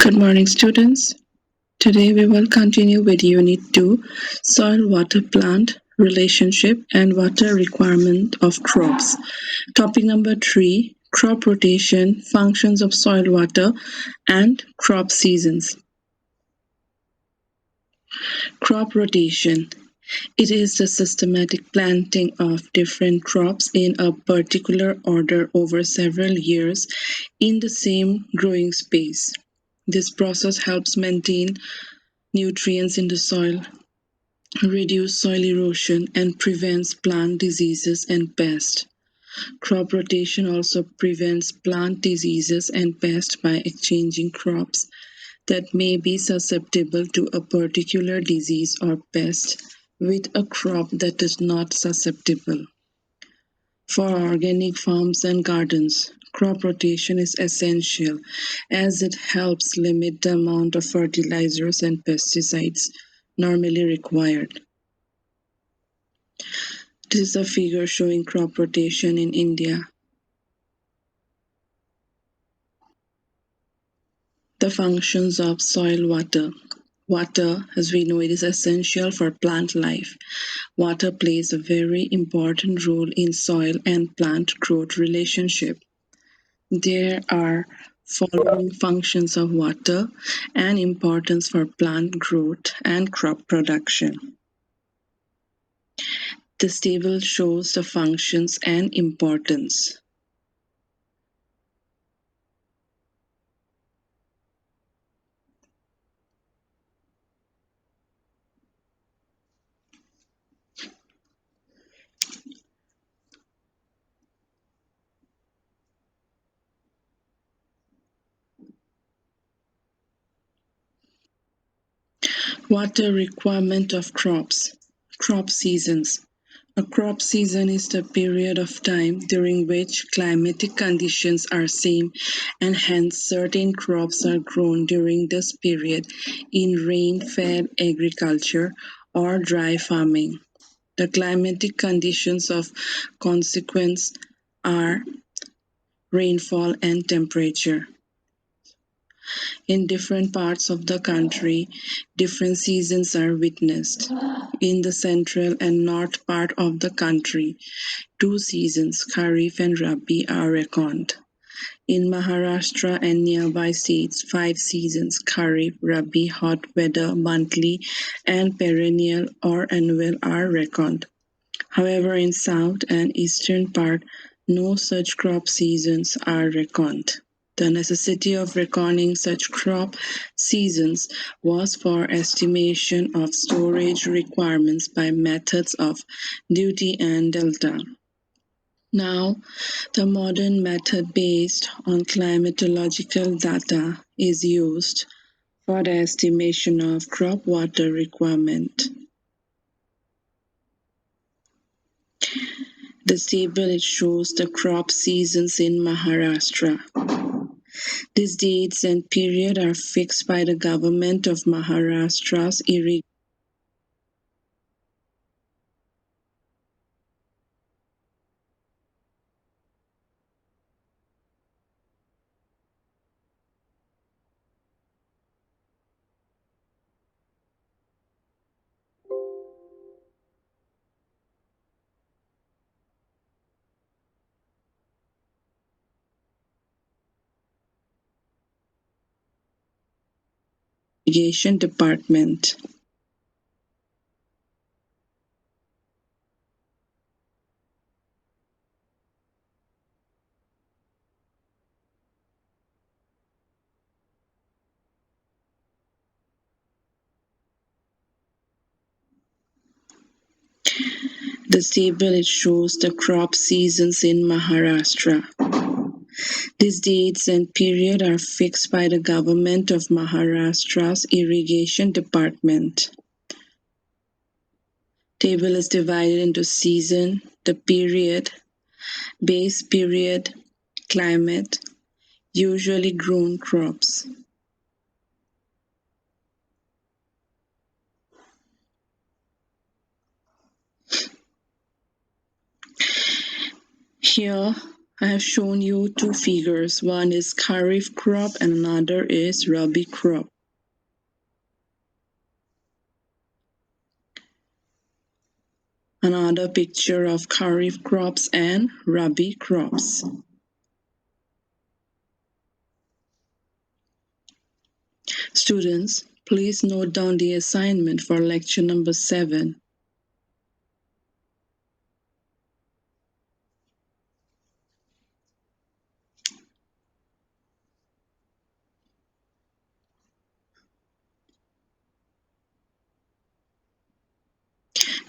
Good morning, students. Today we will continue with Unit 2, Soil-Water Plant Relationship and Water Requirement of Crops. Topic number 3, Crop Rotation, Functions of Soil Water and Crop Seasons. Crop rotation. It is the systematic planting of different crops in a particular order over several years in the same growing space. This process helps maintain nutrients in the soil, reduce soil erosion, and prevents plant diseases and pests. Crop rotation also prevents plant diseases and pests by exchanging crops that may be susceptible to a particular disease or pest with a crop that is not susceptible. For organic farms and gardens, crop rotation is essential as it helps limit the amount of fertilizers and pesticides normally required. This is a figure showing crop rotation in India. The functions of soil water. Water, as we know, it is essential for plant life. Water plays a very important role in soil and plant growth relationship. There are following functions of water and importance for plant growth and crop production. This table shows the functions and importance. Water requirement of crops. Crop seasons. A crop season is the period of time during which climatic conditions are same and hence certain crops are grown during this period in rain-fed agriculture or dry farming. The climatic conditions of consequence are rainfall and temperature. In different parts of the country, different seasons are witnessed. In the central and north part of the country, two seasons, Kharif and Rabi, are reckoned. In Maharashtra and nearby states, five seasons, Kharif, Rabi, hot weather, monthly, and perennial or annual are reckoned. However, in south and eastern part, no such crop seasons are reckoned. The necessity of reckoning such crop seasons was for estimation of storage requirements by methods of duty and delta. Now, the modern method based on climatological data is used for the estimation of crop water requirement. This table it shows the crop seasons in Maharashtra. These dates and period are fixed by the government of Maharashtra's Irrigation Department. This table it shows the crop seasons in Maharashtra. These dates and period are fixed by the government of Maharashtra's Irrigation Department. Table is divided into season, the period, base period, climate, usually grown crops. Here I have shown you two figures. One is Kharif crop and another is Rabi crop. Another picture of Kharif crops and Rabi crops. Students, please note down the assignment for lecture number 7.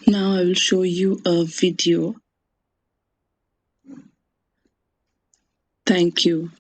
Now I will show you a video. Thank you.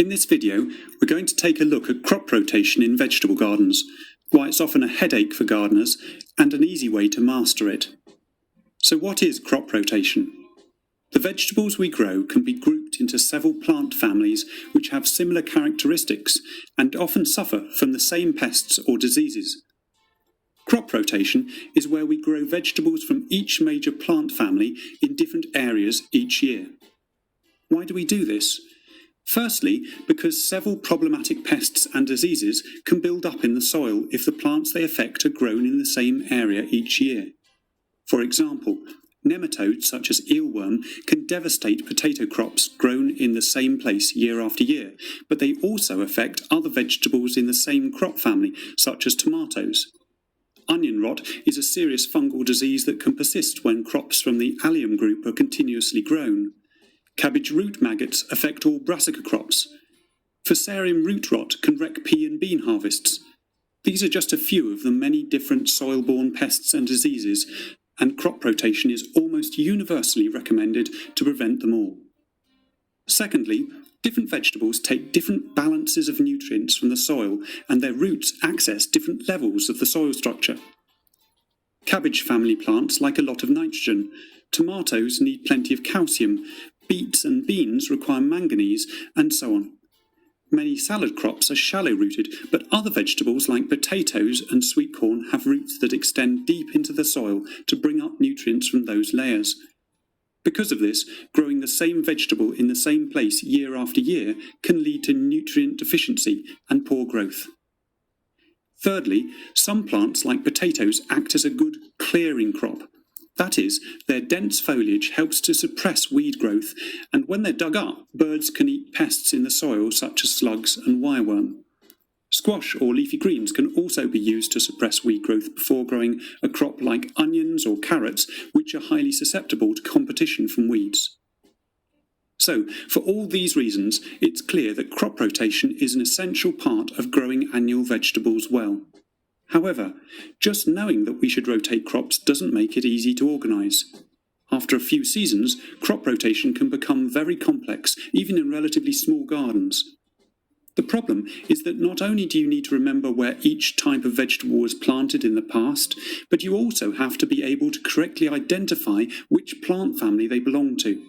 In this video, we're going to take a look at crop rotation in vegetable gardens, why it's often a headache for gardeners, and an easy way to master it. So what is crop rotation? The vegetables we grow can be grouped into several plant families which have similar characteristics and often suffer from the same pests or diseases. Crop rotation is where we grow vegetables from each major plant family in different areas each year. Why do we do this? Firstly, because several problematic pests and diseases can build up in the soil if the plants they affect are grown in the same area each year. For example, nematodes such as eelworm can devastate potato crops grown in the same place year after year, but they also affect other vegetables in the same crop family, such as tomatoes. Onion rot is a serious fungal disease that can persist when crops from the allium group are continuously grown. Cabbage root maggots affect all brassica crops. Fusarium root rot can wreck pea and bean harvests. These are just a few of the many different soil-borne pests and diseases, and crop rotation is almost universally recommended to prevent them all. Secondly, different vegetables take different balances of nutrients from the soil, and their roots access different levels of the soil structure. Cabbage family plants like a lot of nitrogen. Tomatoes need plenty of calcium. Beets and beans require manganese, and so on. Many salad crops are shallow-rooted, but other vegetables like potatoes and sweet corn have roots that extend deep into the soil to bring up nutrients from those layers. Because of this, growing the same vegetable in the same place year after year can lead to nutrient deficiency and poor growth. Thirdly, some plants like potatoes act as a good clearing crop. That is, their dense foliage helps to suppress weed growth, and when they're dug up, birds can eat pests in the soil such as slugs and wireworm. Squash or leafy greens can also be used to suppress weed growth before growing a crop like onions or carrots, which are highly susceptible to competition from weeds. So, for all these reasons, it's clear that crop rotation is an essential part of growing annual vegetables well. However, just knowing that we should rotate crops doesn't make it easy to organise. After a few seasons, crop rotation can become very complex, even in relatively small gardens. The problem is that not only do you need to remember where each type of vegetable was planted in the past, but you also have to be able to correctly identify which plant family they belong to.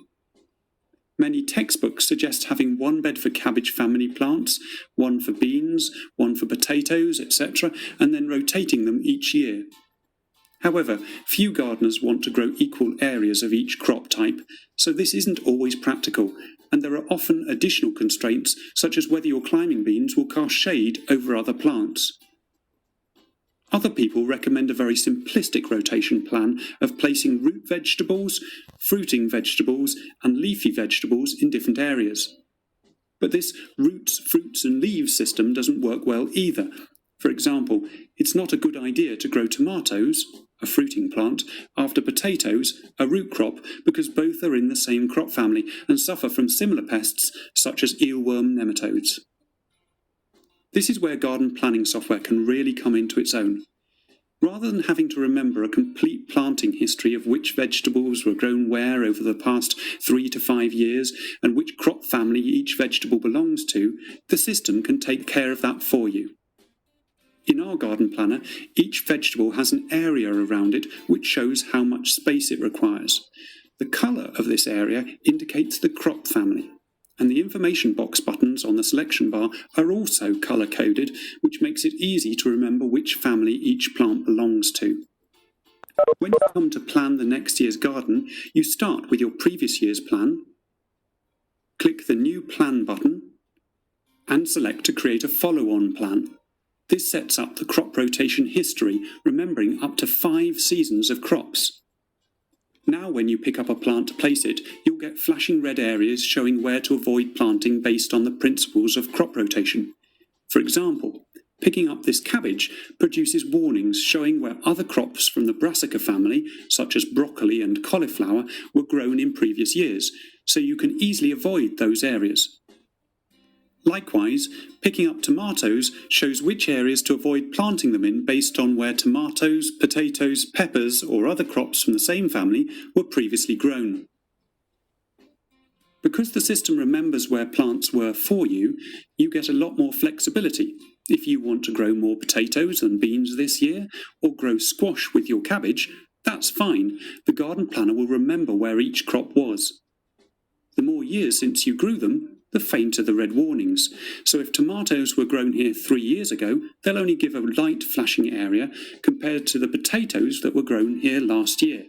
Many textbooks suggest having one bed for cabbage family plants, one for beans, one for potatoes, etc., and then rotating them each year. However, few gardeners want to grow equal areas of each crop type, so this isn't always practical, and there are often additional constraints, such as whether your climbing beans will cast shade over other plants. Other people recommend a very simplistic rotation plan of placing root vegetables, fruiting vegetables, and leafy vegetables in different areas. But this roots, fruits, and leaves system doesn't work well either. For example, it's not a good idea to grow tomatoes, a fruiting plant, after potatoes, a root crop, because both are in the same crop family and suffer from similar pests such as eelworm nematodes. This is where garden planning software can really come into its own. Rather than having to remember a complete planting history of which vegetables were grown where over the past 3 to 5 years and which crop family each vegetable belongs to, the system can take care of that for you. In our garden planner, each vegetable has an area around it which shows how much space it requires. The colour of this area indicates the crop family, and the information box buttons on the selection bar are also colour-coded, which makes it easy to remember which family each plant belongs to. When you come to plan the next year's garden, you start with your previous year's plan, click the New Plan button, and select to create a follow-on plan. This sets up the crop rotation history, remembering up to 5 seasons of crops. Now when you pick up a plant to place it, you'll get flashing red areas showing where to avoid planting based on the principles of crop rotation. For example, picking up this cabbage produces warnings showing where other crops from the brassica family, such as broccoli and cauliflower, were grown in previous years, so you can easily avoid those areas. Likewise, picking up tomatoes shows which areas to avoid planting them in based on where tomatoes, potatoes, peppers, or other crops from the same family were previously grown. Because the system remembers where plants were for you, you get a lot more flexibility. If you want to grow more potatoes and beans this year, or grow squash with your cabbage, that's fine. The garden planner will remember where each crop was. The more years since you grew them, the fainter the red warnings. So if tomatoes were grown here 3 years ago, they'll only give a light flashing area compared to the potatoes that were grown here last year.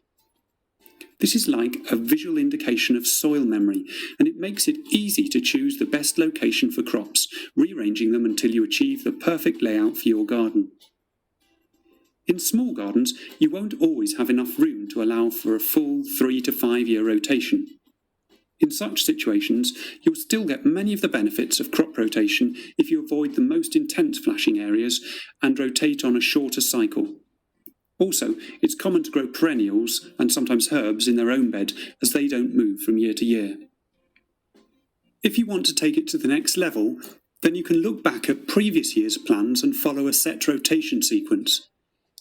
This is like a visual indication of soil memory, and it makes it easy to choose the best location for crops, rearranging them until you achieve the perfect layout for your garden. In small gardens, you won't always have enough room to allow for a full 3 to 5 year rotation. In such situations, you'll still get many of the benefits of crop rotation if you avoid the most intense flashing areas and rotate on a shorter cycle. Also, it's common to grow perennials and sometimes herbs in their own bed, as they don't move from year to year. If you want to take it to the next level, then you can look back at previous year's plans and follow a set rotation sequence.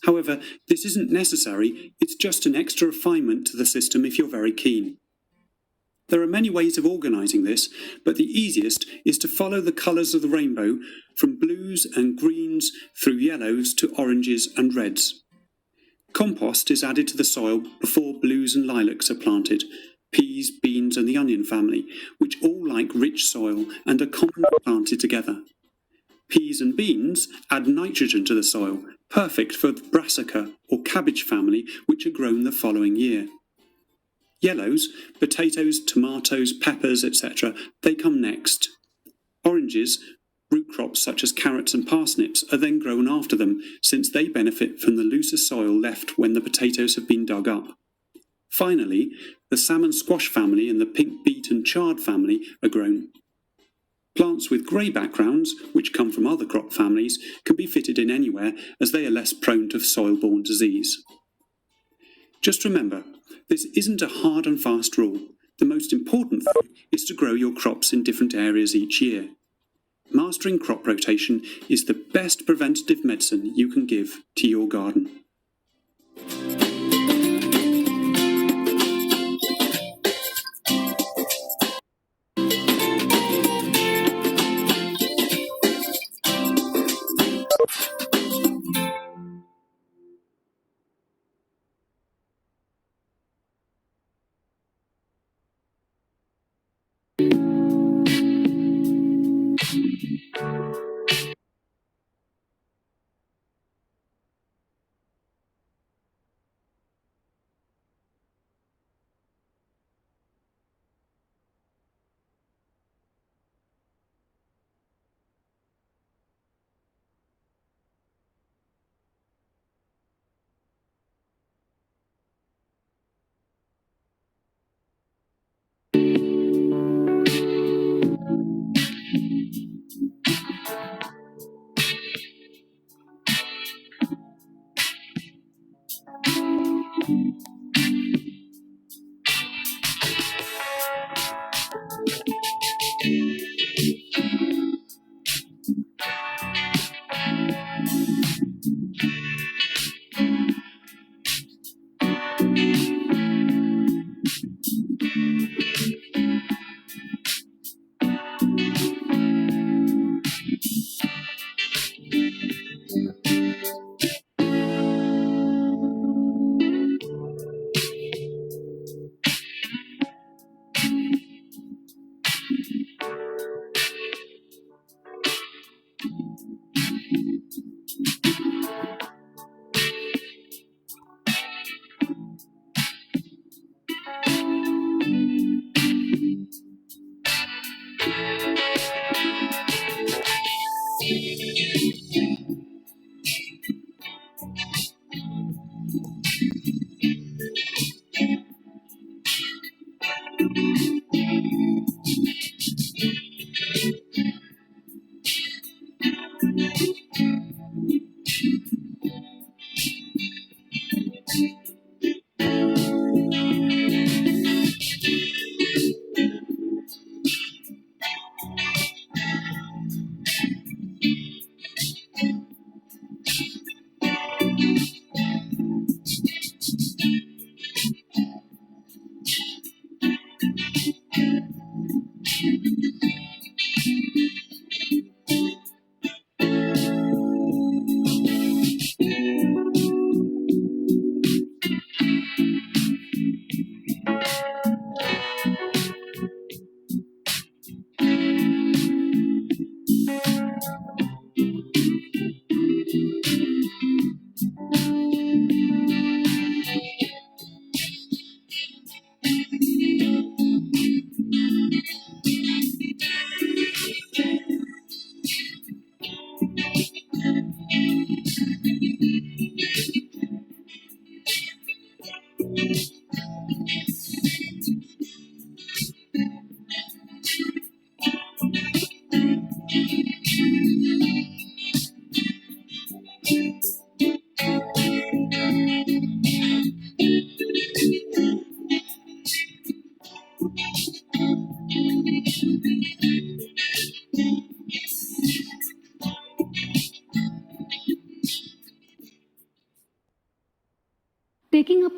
However, this isn't necessary, it's just an extra refinement to the system if you're very keen. There are many ways of organising this, but the easiest is to follow the colours of the rainbow from blues and greens through yellows to oranges and reds. Compost is added to the soil before blues and lilacs are planted, peas, beans and the onion family, which all like rich soil and are commonly planted together. Peas and beans add nitrogen to the soil, perfect for the brassica or cabbage family, which are grown the following year. Yellows, potatoes, tomatoes, peppers, etc., they come next. Oranges, root crops such as carrots and parsnips, are then grown after them, since they benefit from the looser soil left when the potatoes have been dug up. Finally, the salmon squash family and the pink beet and chard family are grown. Plants with grey backgrounds, which come from other crop families, can be fitted in anywhere as they are less prone to soil-borne disease. Just remember, this isn't a hard and fast rule. The most important thing is to grow your crops in different areas each year. Mastering crop rotation is the best preventative medicine you can give to your garden. Taking up